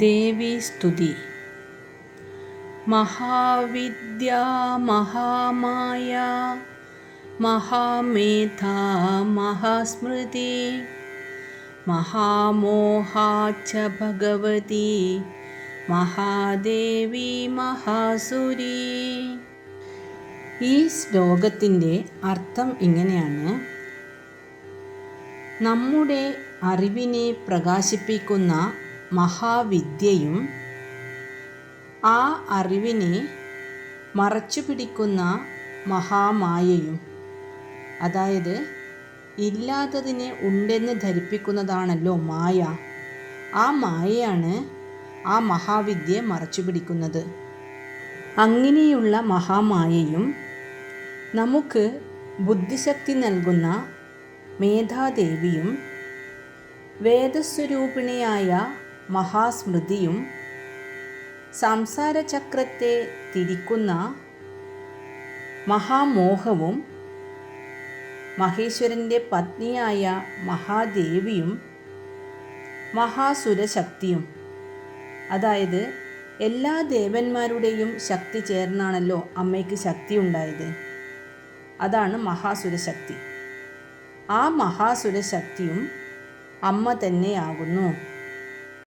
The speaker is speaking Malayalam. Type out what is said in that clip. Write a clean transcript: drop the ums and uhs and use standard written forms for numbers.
ദേവീസ്തുതി. മഹാവിദ്യാ മഹാമായ മഹാമേധാ മഹാസ്മൃതി മഹാമോഹാച്ച ഭഗവതി മഹാദേവി മഹാസുരി. ഈ ശ്ലോകത്തിൻ്റെ അർത്ഥം ഇങ്ങനെയാണ്: നമ്മുടെ അറിവിനെ പ്രകാശിപ്പിക്കുന്ന മഹാവിദ്യയും ആ അറിവിനെ മറച്ചു പിടിക്കുന്ന മഹാമായയും, അതായത് ഇല്ലാത്തതിനെ ഉണ്ടെന്ന് ധരിപ്പിക്കുന്നതാണല്ലോ മായ. ആ മായയാണ് ആ മഹാവിദ്യയെ മറച്ചു പിടിക്കുന്നത്. അങ്ങനെയുള്ള മഹാമായയും നമുക്ക് ബുദ്ധിശക്തി നൽകുന്ന മേധാദേവിയും വേദസ്വരൂപിണിയായ മഹാസ്മൃതിയും സംസാരചക്രത്തെ തിരിക്കുന്ന മഹാമോഹവും മഹേശ്വരൻ്റെ പത്നിയായ മഹാദേവിയും മഹാസുരശക്തിയും, അതായത് എല്ലാ ദേവന്മാരുടെയും ശക്തി ചേർന്നാണല്ലോ അമ്മയ്ക്ക് ശക്തി ഉണ്ടായത്. അതാണ് മഹാസുരശക്തി. ആ മഹാസുരശക്തിയും അമ്മ തന്നെയാകുന്നു.